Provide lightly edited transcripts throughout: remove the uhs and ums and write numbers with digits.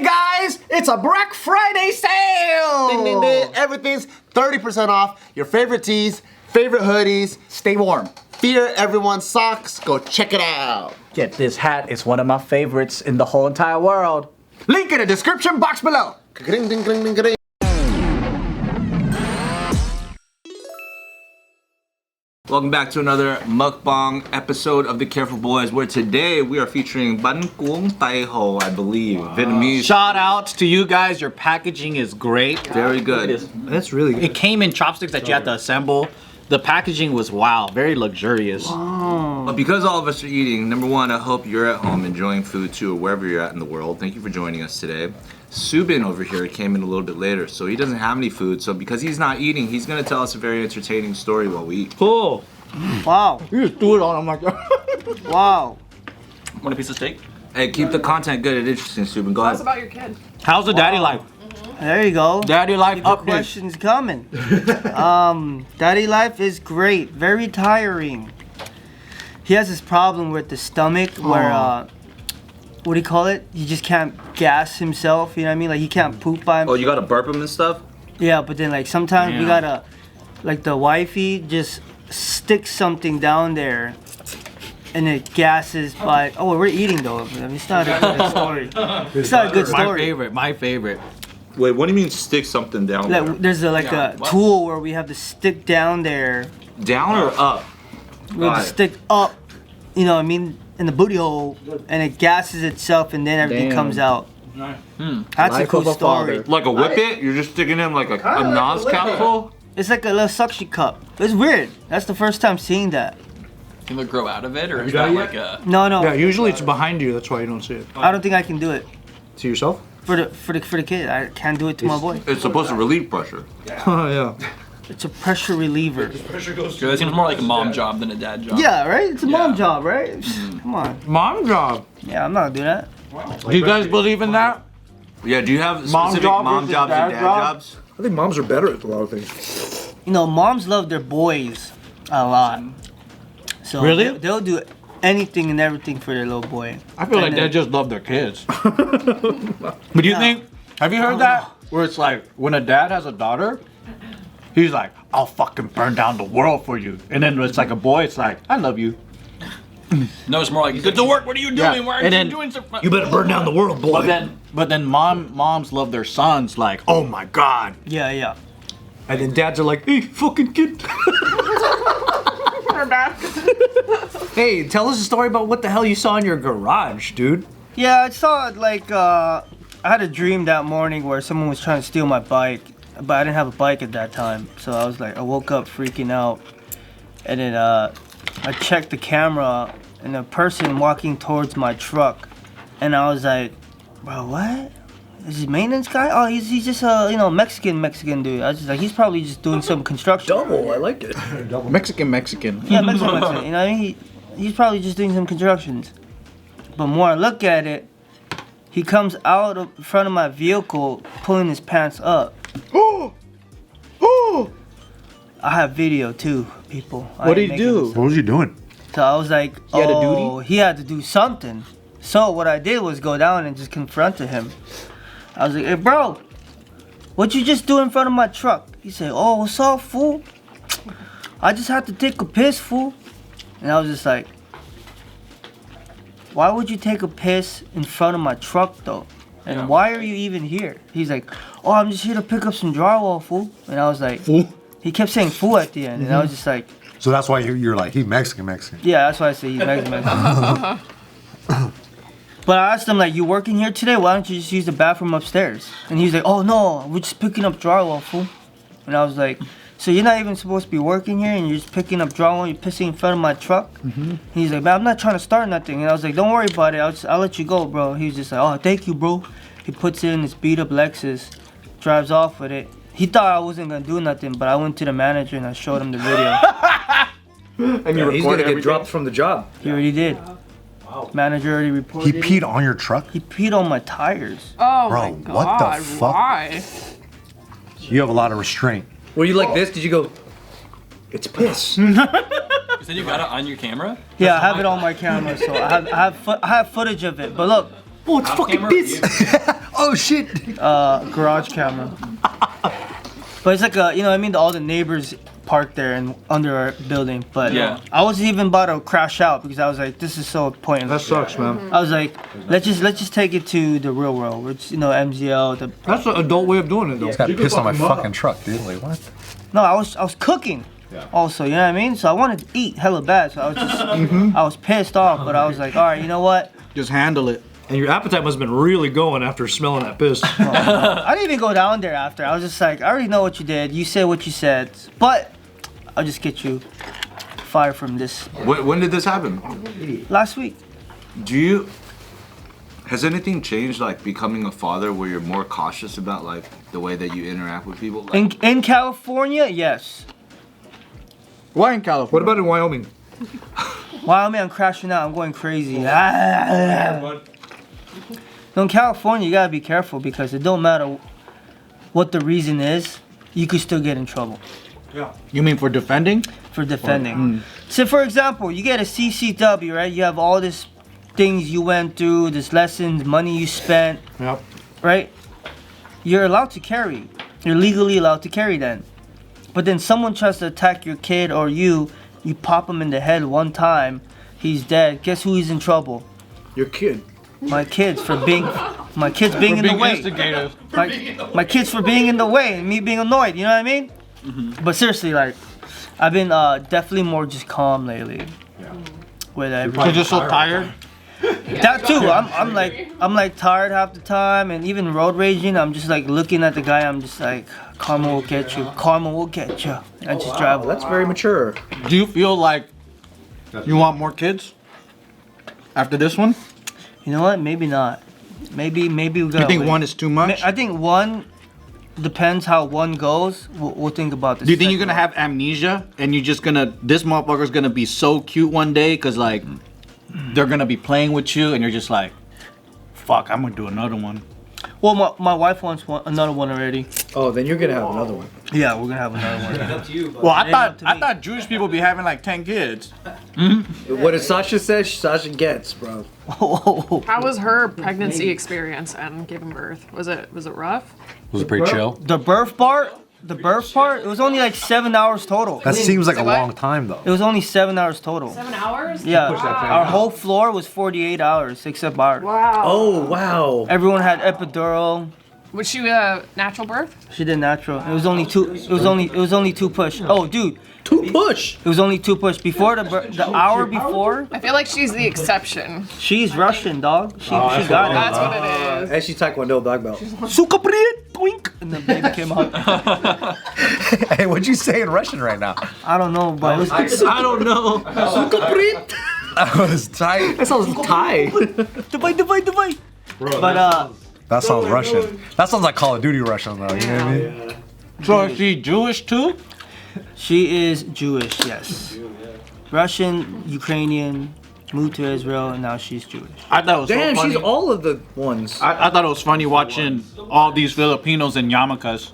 guys, it's a Black Friday sale! Ding, ding, ding. Everything's 30% off. Your favorite tees, favorite hoodies. Stay warm. Fear Everyone's socks. Go check it out. Get this hat, it's one of my favorites in the whole entire world. Link in the description box below. Ding, ding, ding, ding, ding. Welcome back to another mukbang episode of The Careful Boys, where today we are featuring Banh Cuong Tai Ho, I believe, Vietnamese. Shout out to you guys, your packaging is great. Very good. That's really good. It came in chopsticks that you had to assemble. The packaging was wow, very luxurious. But because all of us are eating, number one, I hope you're at home enjoying food too, or wherever you're at in the world. Thank you for joining us today. Subin over here came in a little bit later, so he doesn't have any food. So because he's not eating, he's gonna tell us a very entertaining story while we eat. Cool. Wow. You just threw it on him like that. Wow. Want a piece of steak? Hey, keep the content good and interesting, Subin. Go Tell us ahead. about your kid. How's the daddy life? There you go. Daddy life Keep the update. questions coming. Daddy life is great. Very tiring. He has this problem with the stomach where, what do you call it? He just can't gas himself, you know what I mean? Like he can't poop by himself. Oh, you gotta burp him and stuff? Yeah, but then like sometimes we Yeah. gotta, like the wifey just sticks something down there and it gases by, oh, we're eating though. I mean, it's not a good story. It's not a good story. My favorite. Wait, what do you mean stick something down there? Like, there's a tool where we have to stick down there. Down or up? We have to stick up, you know what I mean, in the booty hole, and it gases itself, and then everything Damn. comes out. That's a Life cool of a story. father. Like a whippet? You're just sticking in like a Nas capsule? It's like a little suction cup. It's weird. That's the first time seeing that. Can it grow out of it, or is got that it like a? No, no, Yeah, usually it's behind you. That's why you don't see it. I don't think I can do it To yourself? for the kid. I can't do it to my boy. It's supposed to relieve pressure. Oh yeah. It's a pressure reliever. So that seems more like a mom job than a dad job. Yeah, right. It's a mom Yeah. job, right? Come on. Mom job. Yeah, I'm not gonna do that. Do you guys believe in that? Yeah, do you have Mom specific job mom versus jobs dad and dad job? jobs? I think moms are better at a lot of things. You know, moms love their boys a lot. So Really? they'll do anything and everything for their little boy. I feel like And they then- just love their kids. But do you think, have you heard that? Where it's like, when a dad has a daughter, he's like, I'll fucking burn down the world for you. And then it's like a boy, it's like, I love you. No, it's more like get to work. What are you doing? Yeah. Why aren't And you then- doing something? You better burn down the world, boy. But then moms love their sons like, oh my God. Yeah, yeah. And then dads are like, hey, fucking kid. We're back. Hey, tell us a story about what the hell you saw in your garage, dude. Yeah, I saw it like I had a dream that morning where someone was trying to steal my bike, but I didn't have a bike at that time. So I was like, I woke up freaking out, and then I checked the camera and a person walking towards my truck, and I was like, bro, what? Is he maintenance guy? Oh, he's just a Mexican dude. I was just like, he's probably just doing some construction. I like it. Mexican. Yeah, Mexican. You know, what I mean? He's probably just doing some constructions. But more I look at it, he comes out of front of my vehicle, pulling his pants up. Oh! Oh! I have video too, people. What did he do? What was he doing? So I was like, He had a oh, duty? he had to do something. So what I did was go down and just confronted him. I was like, hey, bro, what you just do in front of my truck? He said, oh, what's up, fool? I just had to take a piss, fool. And I was just like, why would you take a piss in front of my truck, though? And why are you even here? He's like, oh, I'm just here to pick up some drywall, fool. And I was like, Fool? he kept saying fool at the end. And I was just like, So that's why you're like, he's Mexican. yeah, that's why I say he's Mexican. But I asked him, like, you working here today? Why don't you just use the bathroom upstairs? And he's like, oh, no, we're just picking up drywall, fool. And I was like, so you're not even supposed to be working here and you're just picking up drywall, you're pissing in front of my truck? And he's like, man, I'm not trying to start nothing. And I was like, don't worry about it. I'll let you go, bro. He was just like, oh, thank you, bro. He puts it in his beat-up Lexus, drives off with it. He thought I wasn't going to do nothing, but I went to the manager and I showed him the video. And you He's gonna get dropped from the job. He already did. Manager already He reported. peed on your truck? He peed on my tires. Oh Bro, my what the God, fuck? Why? You have a lot of restraint. Were you like this? Did you go, it's piss? You said you got it on your camera? Yeah, I have it on my camera, so I have footage of it. But look, Oh, it's fucking Camera piss. for you? Oh shit! Garage camera. But it's like you know what I mean? All the neighbors parked there and under our building. But Yeah. I wasn't even about to crash out because I was like, this is so pointless. sucks, man. I was like, let's just take it to the real world, which you know MZL. That's an adult way of doing it, though. Just got pissed on my fucking truck, dude. Like what? No, I was cooking. Also, you know what I mean? So I wanted to eat hella bad. So I was just I was pissed off, but I was like, all right, you know what? Just handle it. And your appetite must have been really going after smelling that piss. I didn't even go down there after. I was just like, I already know what you did. You said what you said, but I'll just get you fired from this. When did this happen? Last week. Has anything changed, like becoming a father, where you're more cautious about like the way that you interact with people? Like, In California, yes. Why in California? What about in Wyoming? Wyoming, I'm crashing out. I'm going crazy. No, in California, you gotta be careful because it don't matter what the reason is, you could still get in trouble You mean for defending? for defending. So, for example, you get a CCW, right? You have all this things you went through, this lessons, money you spent, Yep. right? You're allowed to carry. You're legally allowed to carry then. But then someone tries to attack your kid or you pop him in the head one time, he's dead. Guess who is in trouble? Your kid. My kids for being in the way. Instigators. My kids for being in the way and me being annoyed, you know what I mean? But seriously, like, I've been definitely more just calm lately. With everything. You're just so tired. That too. I'm like tired half the time, and even road raging. I'm just like looking at the guy. I'm just like, karma will get you. Karma will get you. I just drive. That's very mature. Do you feel like you want more kids after this one? You know what? Maybe not. Maybe we gotta. You think wait. one is too much? I think one depends how one goes. We'll think about this. Do you think you're gonna have amnesia and you're just gonna, this motherfucker's gonna be so cute one day because like they're gonna be playing with you and you're just like, fuck, I'm gonna do another one. Well, my wife wants another one already. Oh, then you're gonna have another one. Yeah, we're gonna have another one. Well, Ain't up to I me. thought Jewish people be having like 10 kids. What did Sasha say? Sasha gets, bro. How was her pregnancy experience and giving birth? Was it rough? Was it pretty chill? The birth part, it was only like 7 hours total. That seems like a what? long time though. It was only 7 hours total. 7 hours? Yeah, our whole floor was 48 hours except ours. Wow. Oh, wow. Everyone had epidural. Was she a natural birth? She did natural. It was only two. It was only two push. Oh, dude, Two push. it was only two push. Before the hour before, I feel like she's the exception. she's Russian, dog. She got That's what it is. And she's Taekwondo black belt. it. Twink, and the baby came out. Hey, what'd you say in Russian right now? I don't know, but it was. I don't know. That was tight. That sounds Thai. Divide. But That sounds Russian. That sounds like Call of Duty Russian though. You know what I mean? So is she Jewish too? she is Jewish, yes. Russian, Ukrainian, moved to Israel, and now she's Jewish. I thought it was Damn, so funny. she's all of the ones. I thought it was funny watching all these Filipinos in yarmulkes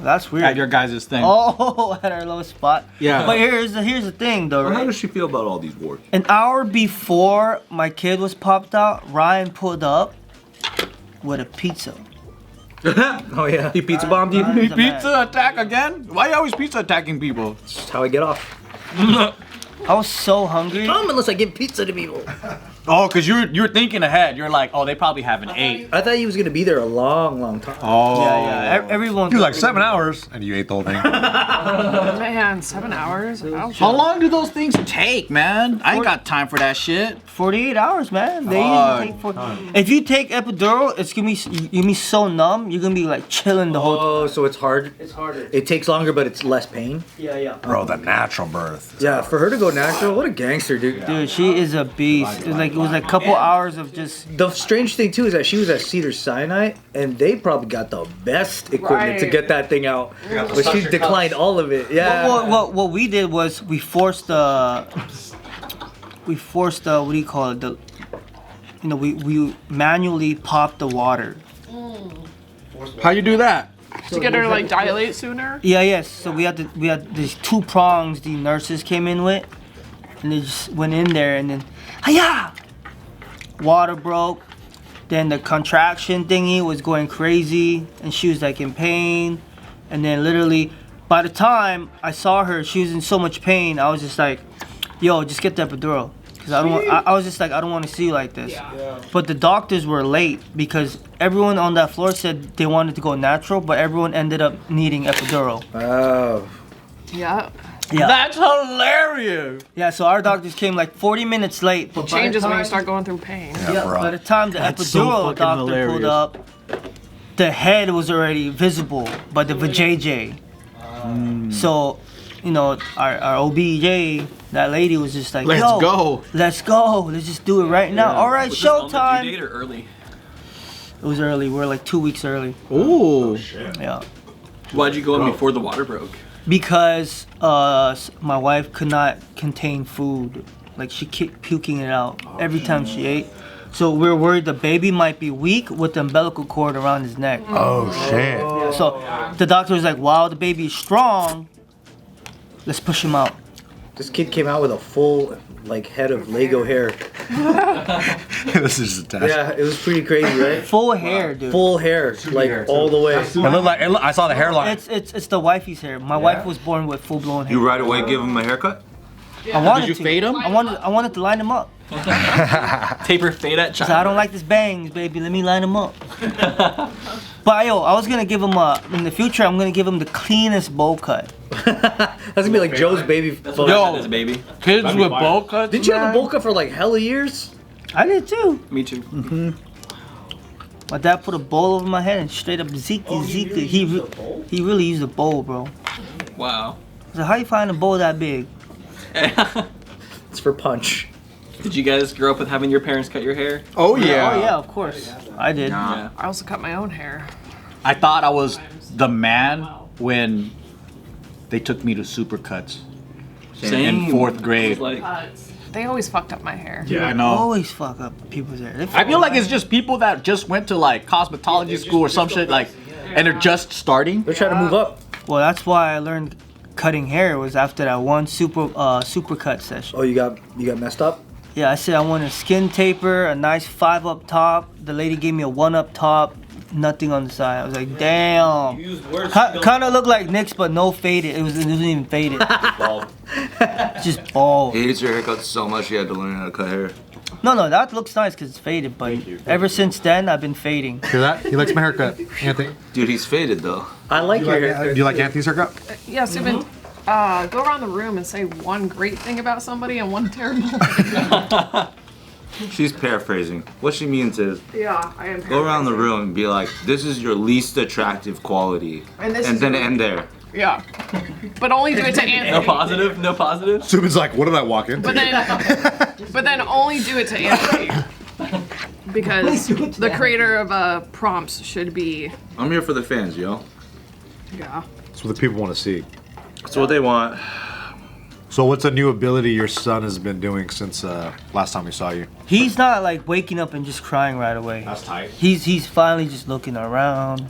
That's weird. at your guys' thing. Oh, at our low spot. Yeah. But here's the thing, though. How Right? does she feel about all these wars? An hour before my kid was popped out, Ryan pulled up with a pizza. Oh, yeah. He pizza bombed you? Ryan's a man. Pizza attack again? Why you always pizza attacking people? That's how I get off. I was so hungry. Come unless I give pizza to people. Oh, because you're thinking ahead. You're like, oh, they probably haven't ate. I thought he was going to be there a long, long time. Oh. Yeah. Everyone. You're like 7 hours, and you ate the whole thing. Man, 7 hours? Wow. How long do those things take, man? I ain't got time for that shit. 48 hours, man. They usually take 40. If you take epidural, it's gonna be so numb. You're gonna be like chilling the whole. Oh, so it's hard. It's harder. It takes longer, but it's less pain. Yeah. Bro, the natural birth. Yeah, for her to go natural, what a gangster, dude. Dude, she is a beast. It was like a couple hours of just. The strange thing too is that she was at Cedar Sinai, and they probably got the best equipment to Right. get that thing out, but she declined all of it. Yeah. What we did was we forced what do you call it? We manually popped the water. How you do that? To get her to like dilate sooner? Yes. So we had these two prongs the nurses came in with, and they just went in there and then, hiya! Water broke, Then the contraction thingy was going crazy, and she was like in pain. And then literally, by the time I saw her, she was in so much pain. I was just like, "Yo, just get the epidural." Cause I don't want. I was just like, I don't want to see you like this. Yeah. But the doctors were late because everyone on that floor said they wanted to go natural, but everyone ended up needing epidural. Oh. Yeah. Yeah. That's hilarious. Yeah. So our doctors came like 40 minutes late. But Changes when you start going through pain. Yeah, by the time the That's so epidural fucking doctor hilarious. pulled up, the head was already visible by the vajayjay. So, you know, our OBJ, that lady was just like, Let's "Yo, go. let's go, let's just do it right now." All right, Was this on the due showtime. date or early? It was early. We're like 2 weeks early. Ooh. Yeah, Why'd you go in before the water broke? because my wife could not contain food. Like she kept puking it out every time she ate. So we're worried the baby might be weak with the umbilical cord around his neck. Oh shit. So the doctor was like, "Wow, the baby is strong. Let's push him out." This kid came out with a full like head of Lego hair. This is just Yeah, it was pretty crazy, right? Full hair, dude. Full hair, like all the way. It looked like I saw the hairline. It's the wifey's hair. My wife was born with full blown hair. You right away give him a haircut? I wanted Did you to. fade him? I wanted to line him up. Taper fade at So I child. don't like this bangs, baby. Let me line him up. But yo, I was gonna give him in the future. I'm gonna give him the cleanest bowl cut. That's gonna be like Joe's baby photo. Yo. This baby. Kids with bowl cuts. Didn't you have a man. bowl cut for like hella years? I did too. Me too. My dad put a bowl over my head and straight up Zeke. He really used a bowl, bro. Wow. So how you find a bowl that big? It's for punch. Did you guys grow up with having your parents cut your hair? Oh yeah. Oh yeah, of course. I did. Yeah. I also cut my own hair. I thought I was the man when they took me to Supercuts in 4th grade. Like, They always fucked up my hair. Yeah, I know. Always fuck up people's hair. I feel like it's just people that just went to like cosmetology school or some shit like, and they're just starting. They're trying to move up. Well, that's why I learned cutting hair was after that one supercut session. Oh, you got messed up? Yeah, I said I want a skin taper, a nice 5 up top. The lady gave me a 1 up top, nothing on the side. I was like, damn. Kind of looked like Nick's, but no faded. It wasn't even faded. Just bald. He hates your haircut so much he had to learn how to cut hair. No, that looks nice because it's faded. But ever since then, I've been fading. Hear that? He likes my haircut. Anthony, Dude, he's faded though. I like your hair. do you like Anthony's haircut? Yeah, Subin, go around the room and say one great thing about somebody and one terrible. She's paraphrasing. What she means is, Yeah, I am. go around the room and be like, this is your least attractive quality. And this And is then your- end there. Yeah, but only do it to no Anthony. positive? No positive? Subin's like, what did I walk into? But then only do it to Anthony. Because the creator of prompts should be. I'm here for the fans, yo. Yeah. That's what the people want to see. That's what they want. So what's a new ability your son has been doing since last time we saw you? He's not like waking up and just crying right away. That's tight. He's finally just looking around.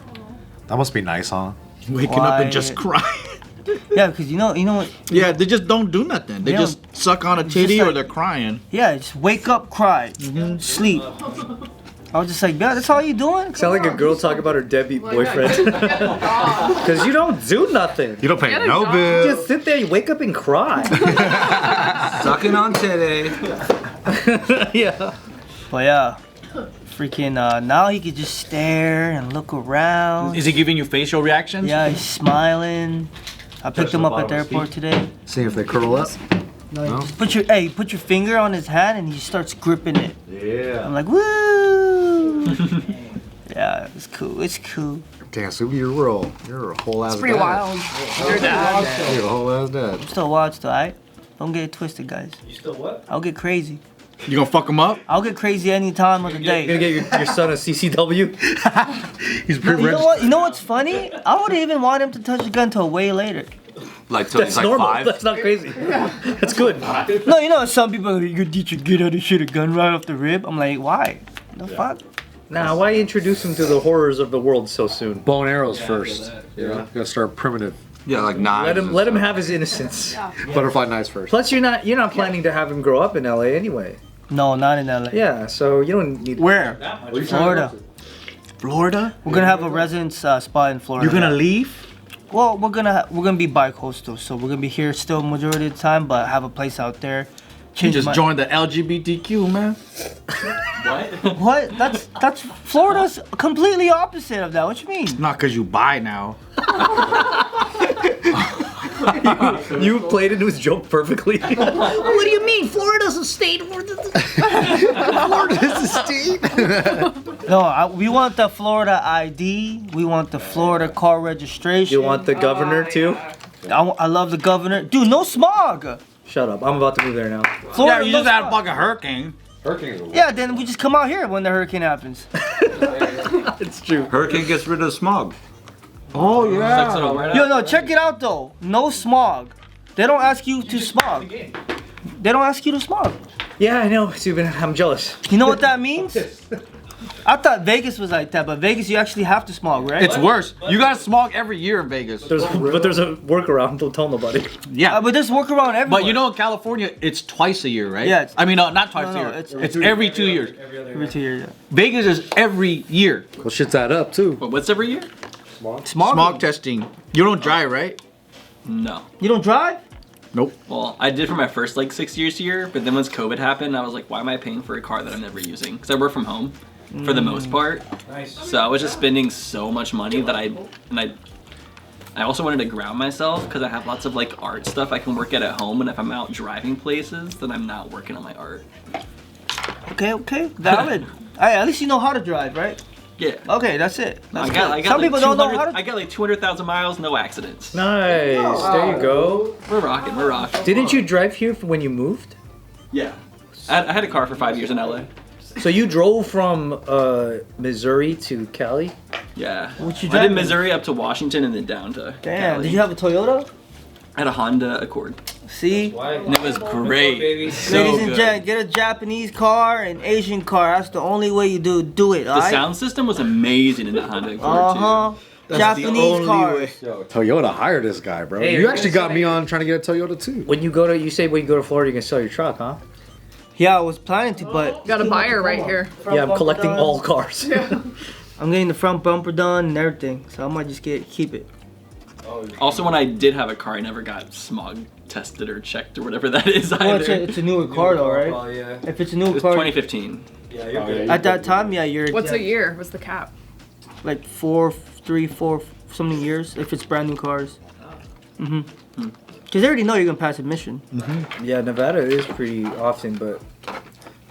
That must be nice, huh? Waking up and just Quiet. crying. Yeah, because you know what? Yeah, they just don't do nothing. They Yeah. just suck on a just titty or like- they're crying. Yeah, just wake up, cry, sleep. I was just like, yeah, that's all you doing? Sound like a girl talking about her deadbeat boyfriend. Because you don't do nothing. You don't pay Get a no job. bill. Just sit there, you wake up and cry. Sucking on titty. Yeah. But yeah, freaking now he could just stare and look around. Is he giving you facial reactions? Yeah, he's smiling. I picked him up at the airport today. See if they curl up. No? Just put your finger on his hand and he starts gripping it. Yeah. I'm like, woo! Yeah, it's cool. It's cool. Damn, Subi, you're a whole ass It's pretty dad. wild. Your dad. You're a whole ass dad. Still watch though, alright? Don't get it twisted, guys. You still what? I'll get crazy. You gonna fuck him up? I'll get crazy any time of the You're gonna day. get your son a CCW? He's You know what? You know what's funny? I would even want him to touch a gun till way later. Like till That's he's like normal. 5. That's not crazy. That's good. No, you know some people are like, you could teach a kid how to shoot a gun right off the rib. I'm like, why? The fuck? Now, why introduce him to the horrors of the world so soon? bow and arrows first. Yeah. Gotta start primitive. Yeah, like 9. Let him have his innocence. Butterfly knives first. Plus, you're not planning to have him grow up in LA anyway. No, not in LA. Yeah, so you don't need. Where? Florida. Florida? We're gonna have a residence spot in Florida. You're gonna leave? Well, we're gonna be bi-coastal, so we're gonna be here still majority of the time, but have a place out there. You just joined the LGBTQ, man. What? What? That's Florida's completely opposite of that. What you mean? Not because you bi now. You played into his joke perfectly. What do you mean? Florida's a state. Florida's a state. No, we want the Florida ID. We want the Florida car registration. You want the governor too? I love the governor. Dude, no smog. Shut up. I'm about to move there now. Florida, Yeah, you no just had a smog. fucking hurricane. Yeah, then we just come out here when the hurricane happens. It's true. Hurricane gets rid of smog. Oh, Sucks it all right Yo, out. no, check it out though. No smog. They don't ask you to smog. They don't ask you to smog. Yeah, I know, Subin. I'm jealous. You know what that means? I thought Vegas was like that, but Vegas you actually have to smog, right? It's worse. You got smog every year in Vegas. But there's a workaround. Don't tell nobody. Yeah. But there's workaround everywhere. But you know, in California, it's twice a year, right? Yeah, it's- I mean, no, not twice No, a no, year. it's It's every 2 years. every 2 years. Yeah. Vegas is every year. Well, shit's add up too. But what's every year? Smog. Smog testing. You don't drive, right? No. You don't drive? Nope. Well, I did for my first like 6 years here, but then once COVID happened, I was like, why am I paying for a car that I'm never using? Because I work from home for the most part. So I was just spending so much money that I also wanted to ground myself because I have lots of like art stuff I can work at home, and if I'm out driving places, then I'm not working on my art. Okay, valid. Hey, at least you know how to drive, right? Yeah. Okay, that's it. That's I got good. like Some people don't know how to. I got like 200,000 miles, no accidents. Nice. There you go. We're rocking, we're rocking. Didn't you drive here when you moved? Yeah. I had a car for 5 years in LA. So you drove from Missouri to Cali? Yeah. What you I did driving? Missouri up to Washington and then down to Damn. Cali. Did you have a Toyota? I had a Honda Accord. See, And it was great. So ladies and good. gentlemen, get a Japanese car and Asian car. That's the only way you do it. The Alright. sound system was amazing in the Honda Accord Uh huh. Japanese cars. Toyota hired this guy, bro. Hey, you you're actually got me on trying to get a Toyota too. When you go to, you say when you go to Florida, you're gonna sell your truck, huh? Yeah, I was planning to, but Got a buyer right here. Yeah, I'm collecting all cars. I'm getting the front bumper done and everything, so I might just keep it. too. Also, when I did have a car, I never got smog tested or checked or whatever that is Well, either. it's a newer car though, right? yeah. If it's a It new was car, 2015. at that time, yeah, you're What's the year? What's the cap? like 3, 4 something years if it's brand new cars. Because they already know you're gonna pass admission. Yeah, Nevada is pretty often, but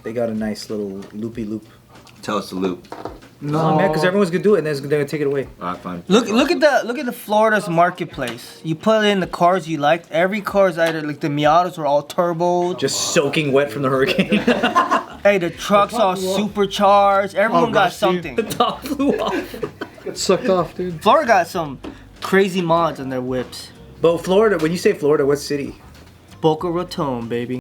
they got a nice little loopy loop. Tell us the loop. No, man, because everyone's gonna do it and then they're gonna take it away. All right, fine. Look at the Florida's marketplace. You put in the cars you like. Every car is either like the Miatas were all turbo. Just soaking wet from the hurricane. Hey, the trucks all supercharged. Everyone got rusty. something. The top flew off. Get sucked off, dude. Florida got some crazy mods on their whips. But Florida, when you say Florida, what city? Boca Raton, baby.